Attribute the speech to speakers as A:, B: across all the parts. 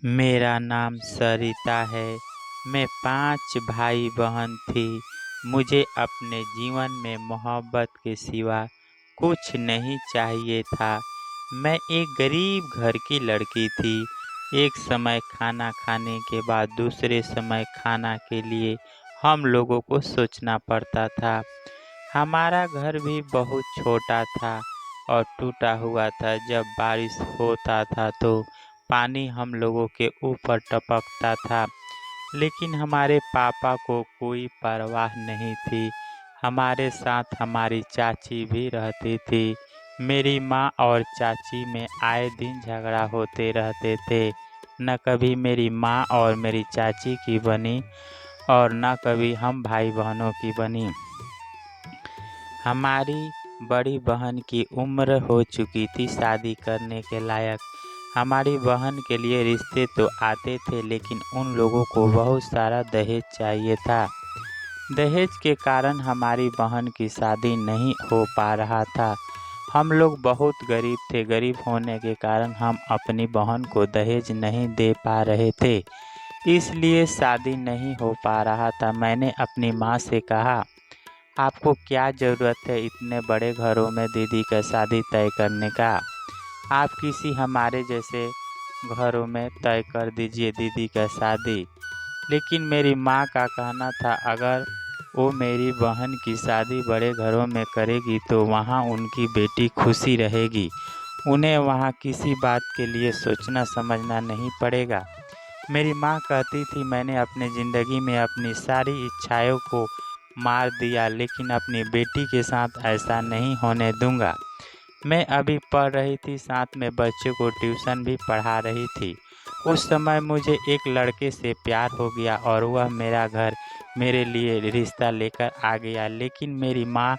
A: मेरा नाम सरिता है। मैं 5 भाई-बहन थी। मुझे अपने जीवन में मोहब्बत के सिवा कुछ नहीं चाहिए था। मैं एक गरीब घर की लड़की थी। एक समय खाना खाने के बाद दूसरे समय खाना के लिए हम लोगों को सोचना पड़ता था। हमारा घर भी बहुत छोटा था और टूटा हुआ था। जब बारिश होता था तो पानी हम लोगों के ऊपर टपकता था, लेकिन हमारे पापा को कोई परवाह नहीं थी। हमारे साथ हमारी चाची भी रहती थी। मेरी माँ और चाची में आए दिन झगड़ा होते रहते थे। न कभी मेरी माँ और मेरी चाची की बनी और न कभी हम भाई बहनों की बनी। हमारी बड़ी बहन की उम्र हो चुकी थी शादी करने के लायक। हमारी बहन के लिए रिश्ते तो आते थे, लेकिन उन लोगों को बहुत सारा दहेज चाहिए था। दहेज के कारण हमारी बहन की शादी नहीं हो पा रहा था। हम लोग बहुत गरीब थे। गरीब होने के कारण हम अपनी बहन को दहेज नहीं दे पा रहे थे, इसलिए शादी नहीं हो पा रहा था। मैंने अपनी माँ से कहा, आपको क्या ज़रूरत है इतने बड़े घरों में दीदी का शादी तय करने का? आप किसी हमारे जैसे घरों में तय कर दीजिए दीदी का शादी। लेकिन मेरी माँ का कहना था, अगर वो मेरी बहन की शादी बड़े घरों में करेगी तो वहाँ उनकी बेटी खुशी रहेगी। उन्हें वहाँ किसी बात के लिए सोचना समझना नहीं पड़ेगा। मेरी माँ कहती थी, मैंने अपनी ज़िंदगी में अपनी सारी इच्छाओं को मार दिया, लेकिन अपनी बेटी के साथ ऐसा नहीं होने दूंगा। मैं अभी पढ़ रही थी, साथ में बच्चों को ट्यूशन भी पढ़ा रही थी। उस समय मुझे एक लड़के से प्यार हो गया और वह मेरा घर मेरे लिए रिश्ता लेकर आ गया, लेकिन मेरी माँ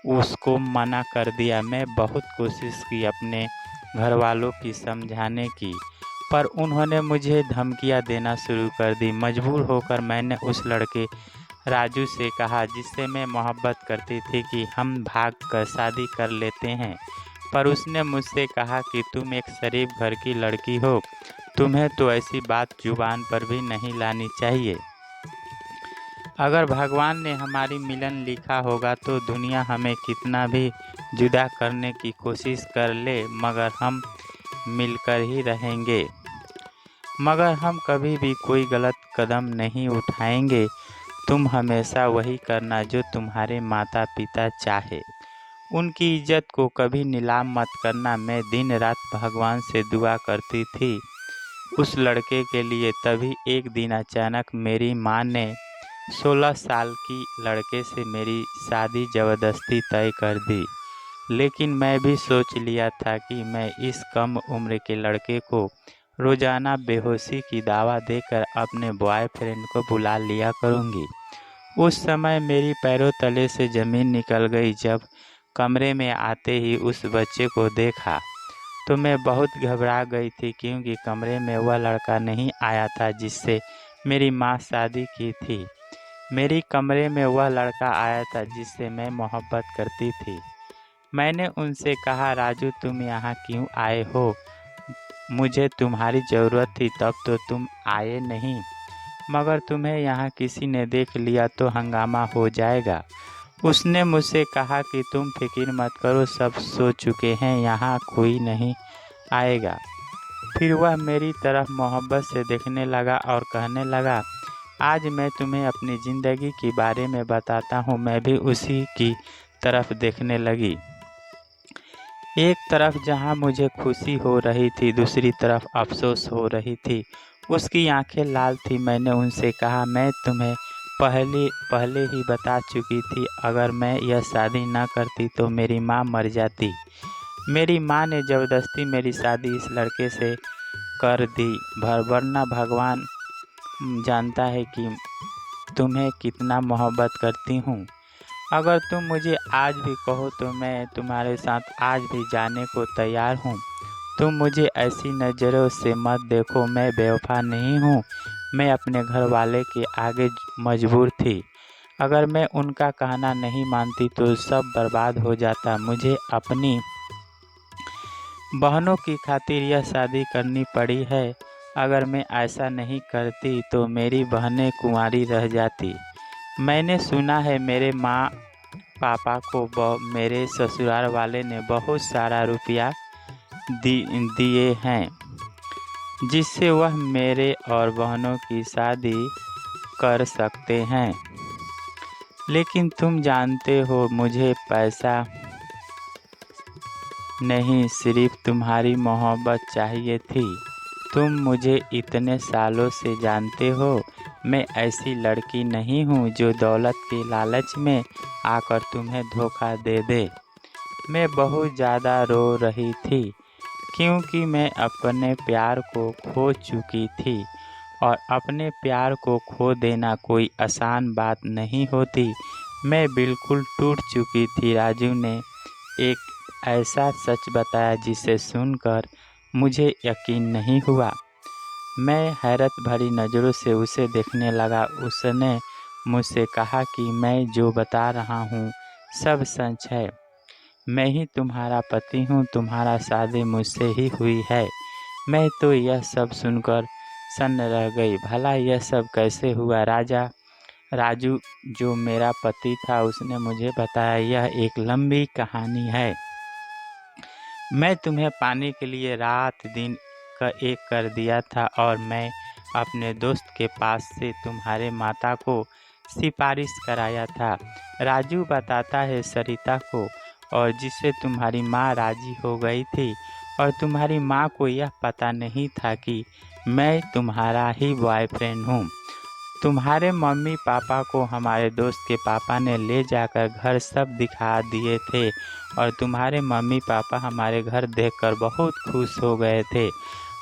A: उसको मना कर दिया। मैं बहुत कोशिश की अपने घर वालों की समझाने की, पर उन्होंने मुझे धमकियाँ देना शुरू कर दी। मजबूर होकर मैंने उस लड़के राजू से कहा, जिससे मैं मोहब्बत करती थी, कि हम भाग कर शादी कर लेते हैं। पर उसने मुझसे कहा कि तुम एक शरीफ घर की लड़की हो, तुम्हें तो ऐसी बात जुबान पर भी नहीं लानी चाहिए। अगर भगवान ने हमारी मिलन लिखा होगा तो दुनिया हमें कितना भी जुदा करने की कोशिश कर ले, मगर हम मिलकर ही रहेंगे। मगर हम कभी भी कोई गलत कदम नहीं उठाएंगे। तुम हमेशा वही करना जो तुम्हारे माता पिता चाहे। उनकी इज्जत को कभी नीलाम मत करना। मैं दिन रात भगवान से दुआ करती थी उस लड़के के लिए। तभी एक दिन अचानक मेरी माँ ने 16 साल की लड़के से मेरी शादी ज़बरदस्ती तय कर दी। लेकिन मैं भी सोच लिया था कि मैं इस कम उम्र के लड़के को रोज़ाना बेहोशी की दवा देकर अपने बॉयफ्रेंड को बुला लिया करूँगी। उस समय मेरी पैरों तले से ज़मीन निकल गई। जब कमरे में आते ही उस बच्चे को देखा तो मैं बहुत घबरा गई थी, क्योंकि कमरे में वह लड़का नहीं आया था जिससे मेरी माँ शादी की थी। मेरी कमरे में वह लड़का आया था जिससे मैं मोहब्बत करती थी। मैंने उनसे कहा, राजू तुम यहाँ क्यों आए हो? मुझे तुम्हारी ज़रूरत थी तब तो तुम आए नहीं, मगर तुम्हें यहाँ किसी ने देख लिया तो हंगामा हो जाएगा। उसने मुझसे कहा कि तुम फिक्र मत करो, सब सो चुके हैं, यहाँ कोई नहीं आएगा। फिर वह मेरी तरफ मोहब्बत से देखने लगा और कहने लगा, आज मैं तुम्हें अपनी ज़िंदगी के बारे में बताता हूँ। मैं भी उसी की तरफ देखने लगी। एक तरफ जहाँ मुझे खुशी हो रही थी, दूसरी तरफ अफसोस हो रही थी। उसकी आंखें लाल थी। मैंने उनसे कहा, मैं तुम्हें पहले ही बता चुकी थी, अगर मैं यह शादी न करती तो मेरी माँ मर जाती। मेरी माँ ने ज़बरदस्ती मेरी शादी इस लड़के से कर दी, वरना भगवान जानता है कि तुम्हें कितना मोहब्बत करती हूँ। अगर तुम मुझे आज भी कहो तो मैं तुम्हारे साथ आज भी जाने को तैयार हूँ। तुम मुझे ऐसी नज़रों से मत देखो, मैं बेवफा नहीं हूँ। मैं अपने घर वाले के आगे मजबूर थी। अगर मैं उनका कहना नहीं मानती तो सब बर्बाद हो जाता। मुझे अपनी बहनों की खातिर यह शादी करनी पड़ी है। अगर मैं ऐसा नहीं करती तो मेरी बहनें कुंवारी रह जाती। मैंने सुना है मेरे माँ पापा को मेरे ससुराल वाले ने बहुत सारा रुपया दिए हैं, जिससे वह मेरे और बहनों की शादी कर सकते हैं। लेकिन तुम जानते हो मुझे पैसा नहीं, सिर्फ तुम्हारी मोहब्बत चाहिए थी। तुम मुझे इतने सालों से जानते हो, मैं ऐसी लड़की नहीं हूँ जो दौलत के लालच में आकर तुम्हें धोखा दे दे। मैं बहुत ज़्यादा रो रही थी, क्योंकि मैं अपने प्यार को खो चुकी थी, और अपने प्यार को खो देना कोई आसान बात नहीं होती। मैं बिल्कुल टूट चुकी थी। राजू ने एक ऐसा सच बताया जिसे सुनकर मुझे यकीन नहीं हुआ। मैं हैरत भरी नज़रों से उसे देखने लगा। उसने मुझसे कहा कि मैं जो बता रहा हूँ सब सच है। मैं ही तुम्हारा पति हूँ, तुम्हारा शादी मुझसे ही हुई है। मैं तो यह सब सुनकर सन्न रह गई। भला यह सब कैसे हुआ? राजू जो मेरा पति था उसने मुझे बताया। यह एक लंबी कहानी है। मैं तुम्हें पाने के लिए रात दिन एक कर दिया था, और मैं अपने दोस्त के पास से तुम्हारे माता को सिफारिश कराया था। राजू बताता है सरिता को, और जिससे तुम्हारी माँ राजी हो गई थी, और तुम्हारी माँ को यह पता नहीं था कि मैं तुम्हारा ही बॉयफ्रेंड हूँ। तुम्हारे मम्मी पापा को हमारे दोस्त के पापा ने ले जाकर घर सब दिखा दिए थे, और तुम्हारे मम्मी पापा हमारे घर देखकर बहुत खुश हो गए थे।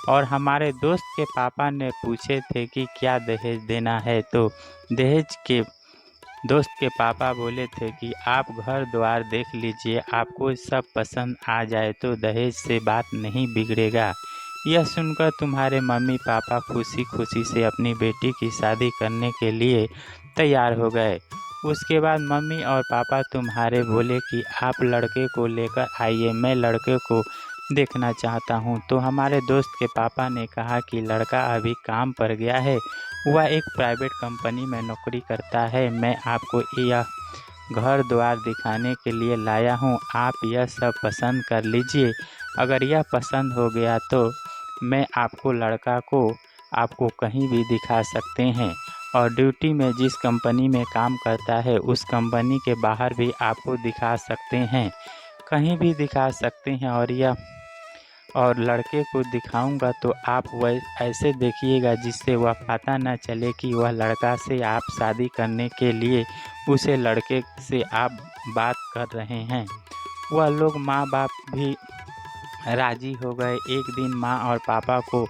A: और हमारे दोस्त के पापा ने पूछे थे कि क्या दहेज देना है, तो दहेज के दोस्त के पापा बोले थे कि आप घर द्वार देख लीजिए, आपको सब पसंद आ जाए तो दहेज से बात नहीं बिगड़ेगा। यह सुनकर तुम्हारे मम्मी पापा खुशी खुशी से अपनी बेटी की शादी करने के लिए तैयार हो गए। उसके बाद मम्मी और पापा तुम्हारे बोले कि आप लड़के को लेकर आइए, मैं लड़के को देखना चाहता हूँ। तो हमारे दोस्त के पापा ने कहा कि लड़का अभी काम पर गया है, वह एक प्राइवेट कंपनी में नौकरी करता है। मैं आपको यह घर द्वार दिखाने के लिए लाया हूँ, आप यह सब पसंद कर लीजिए। अगर यह पसंद हो गया तो मैं आपको कहीं भी दिखा सकते हैं, और ड्यूटी में जिस कंपनी में काम करता है उस कंपनी के बाहर भी आपको दिखा सकते हैं, कहीं भी दिखा सकते हैं। और लड़के को दिखाऊंगा तो आप वह ऐसे देखिएगा जिससे वह पता न चले कि वह लड़का से आप शादी करने के लिए उसे लड़के से आप बात कर रहे हैं। वह लोग माँ बाप भी राजी हो गए। एक दिन माँ और पापा को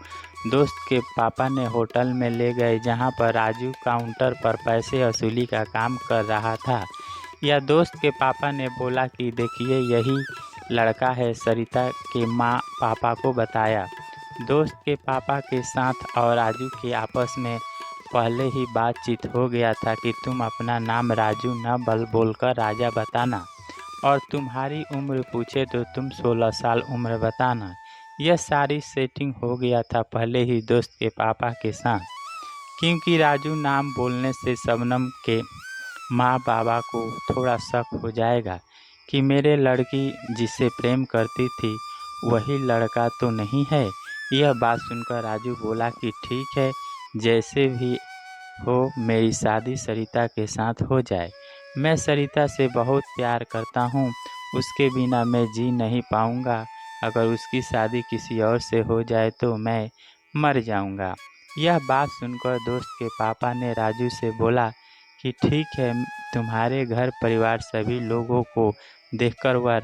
A: दोस्त के पापा ने होटल में ले गए, जहाँ पर राजू काउंटर पर पैसे वसूली का काम कर रहा था। यह दोस्त के पापा ने बोला कि देखिए यही लड़का है। सरिता के माँ पापा को बताया। दोस्त के पापा के साथ और राजू के आपस में पहले ही बातचीत हो गया था कि तुम अपना नाम राजू न बोलकर राजा बताना, और तुम्हारी उम्र पूछे तो तुम 16 साल उम्र बताना। यह सारी सेटिंग हो गया था पहले ही दोस्त के पापा के साथ, क्योंकि राजू नाम बोलने से शबनम के माँ बाबा को थोड़ा शक हो जाएगा कि मेरे लड़की जिससे प्रेम करती थी वही लड़का तो नहीं है। यह बात सुनकर राजू बोला कि ठीक है, जैसे भी हो मेरी शादी सरिता के साथ हो जाए। मैं सरिता से बहुत प्यार करता हूँ, उसके बिना मैं जी नहीं पाऊँगा। अगर उसकी शादी किसी और से हो जाए तो मैं मर जाऊँगा। यह बात सुनकर दोस्त के पापा ने राजू से बोला कि ठीक है, तुम्हारे घर परिवार सभी लोगों को देखकर वह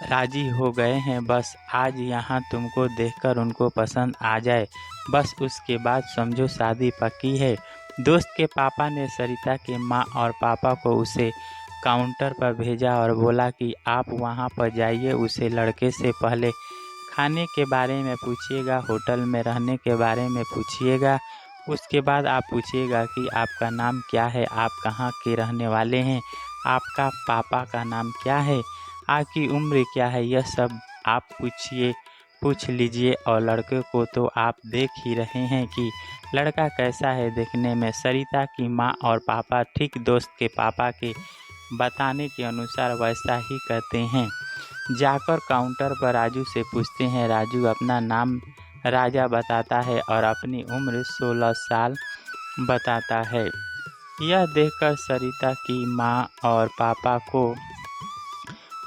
A: राजी हो गए हैं। बस आज यहाँ तुमको देखकर उनको पसंद आ जाए, बस उसके बाद समझो शादी पक्की है। दोस्त के पापा ने सरिता के माँ और पापा को उसे काउंटर पर भेजा और बोला कि आप वहाँ पर जाइए, उसे लड़के से पहले खाने के बारे में पूछिएगा, होटल में रहने के बारे में पूछिएगा। उसके बाद आप पूछिएगा कि आपका नाम क्या है, आप कहाँ के रहने वाले हैं, आपका पापा का नाम क्या है, आपकी उम्र क्या है, यह सब आप पूछ लीजिए। और लड़के को तो आप देख ही रहे हैं कि लड़का कैसा है देखने में। सरिता की माँ और पापा ठीक दोस्त के पापा के बताने के अनुसार वैसा ही कहते हैं। जाकर काउंटर पर राजू से पूछते हैं। राजू अपना नाम राजा बताता है और अपनी उम्र 16 साल बताता है। यह देखकर सरिता की माँ और पापा को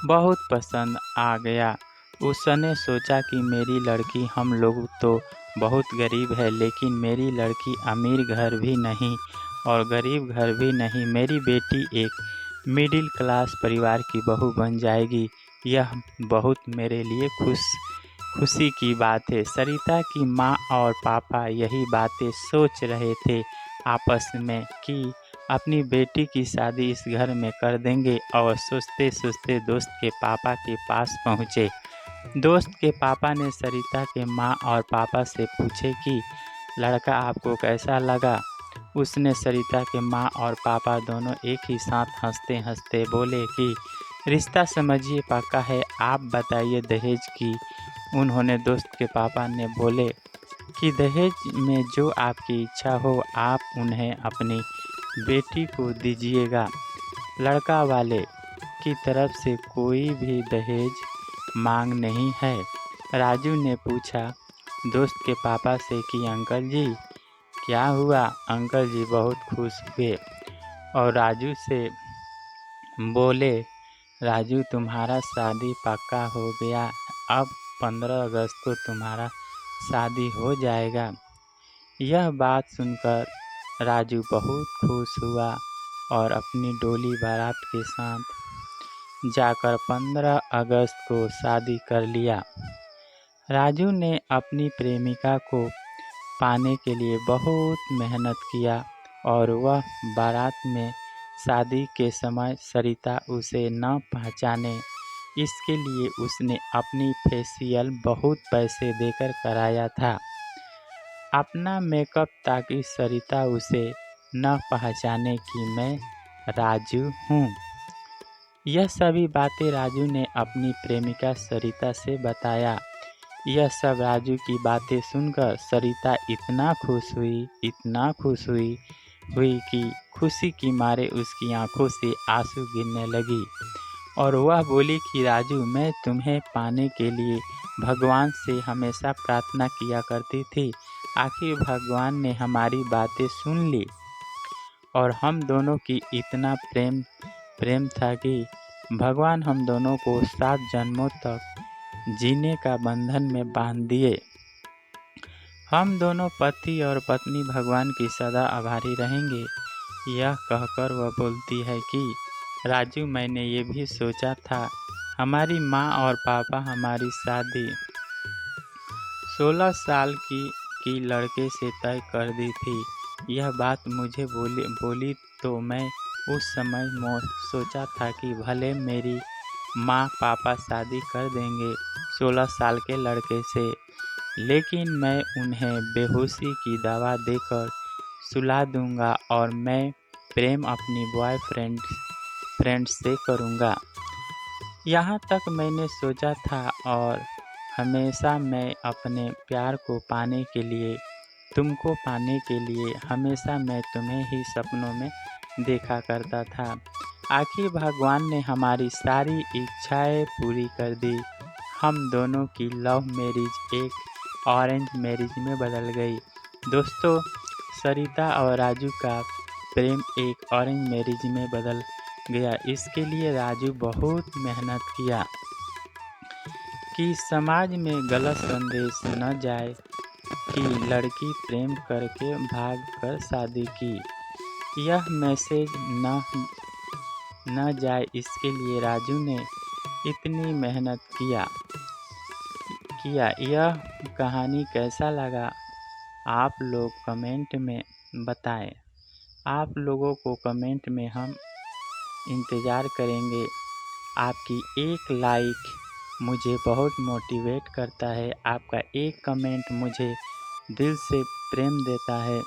A: बहुत पसंद आ गया। उसने सोचा कि मेरी लड़की, हम लोग तो बहुत गरीब है लेकिन मेरी लड़की अमीर घर भी नहीं और गरीब घर भी नहीं, मेरी बेटी एक मिडिल क्लास परिवार की बहू बन जाएगी। यह बहुत मेरे लिए खुशी की बात है। सरिता की माँ और पापा यही बातें सोच रहे थे आपस में कि अपनी बेटी की शादी इस घर में कर देंगे। और सोचते सोचते दोस्त के पापा के पास पहुँचे। दोस्त के पापा ने सरिता के माँ और पापा से पूछे कि लड़का आपको कैसा लगा। उसने सरिता के माँ और पापा दोनों एक ही साथ हंसते हंसते बोले कि रिश्ता समझिए पक्का है, आप बताइए दहेज की। उन्होंने दोस्त के पापा ने बोले कि दहेज में जो आपकी इच्छा हो आप उन्हें अपनी बेटी को दीजिएगा। लड़का वाले की तरफ से कोई भी दहेज मांग नहीं है। राजू ने पूछा दोस्त के पापा से कि अंकल जी क्या हुआ। अंकल जी बहुत खुश हुए और राजू से बोले राजू तुम्हारा शादी पक्का हो गया, अब 15 अगस्त को तुम्हारा शादी हो जाएगा। यह बात सुनकर राजू बहुत खुश हुआ और अपनी डोली बारात के साथ जाकर 15 अगस्त को शादी कर लिया। राजू ने अपनी प्रेमिका को पाने के लिए बहुत मेहनत किया और वह बारात में शादी के समय सरिता उसे न पहचाने, इसके लिए उसने अपनी फेशियल बहुत पैसे देकर कराया था। अपना मेकअप ताकि सरिता उसे न पहचाने कि मैं राजू हूँ। यह सभी बातें राजू ने अपनी प्रेमिका सरिता से बताया। यह सब राजू की बातें सुनकर सरिता इतना खुश हुई कि खुशी की मारे उसकी आंखों से आंसू गिरने लगी और वह बोली कि राजू मैं तुम्हें पाने के लिए भगवान से हमेशा प्रार्थना किया करती थी। आखिर भगवान ने हमारी बातें सुन ली और हम दोनों की इतना प्रेम था कि भगवान हम दोनों को 7 जन्मों तक जीने का बंधन में बांध दिए। हम दोनों पति और पत्नी भगवान की सदा आभारी रहेंगे। यह कहकर वह बोलती है कि राजू मैंने ये भी सोचा था, हमारी माँ और पापा हमारी शादी 16 साल की लड़के से तय कर दी थी। यह बात मुझे बोली तो मैं उस समय सोचा था कि भले मेरी माँ पापा शादी कर देंगे 16 साल के लड़के से, लेकिन मैं उन्हें बेहोशी की दवा देकर सुला दूंगा और मैं प्रेम अपनी फ्रेंड से करूंगा। यहाँ तक मैंने सोचा था और हमेशा मैं अपने प्यार को पाने के लिए, तुमको पाने के लिए हमेशा मैं तुम्हें ही सपनों में देखा करता था। आखिर भगवान ने हमारी सारी इच्छाएं पूरी कर दी। हम दोनों की लव मैरिज एक ऑरेंज मैरिज में बदल गई। दोस्तों, सरिता और राजू का प्रेम एक ऑरेंज मैरिज में बदल गया। इसके लिए राजू बहुत मेहनत किया कि समाज में गलत संदेश न जाए कि लड़की प्रेम करके भाग कर शादी की। यह मैसेज न जाए, इसके लिए राजू ने इतनी मेहनत किया। यह कहानी कैसा लगा आप लोग कमेंट में बताएं। आप लोगों को कमेंट में हम इंतज़ार करेंगे। आपकी एक लाइक मुझे बहुत मोटिवेट करता है। आपका एक कमेंट मुझे दिल से प्रेम देता है।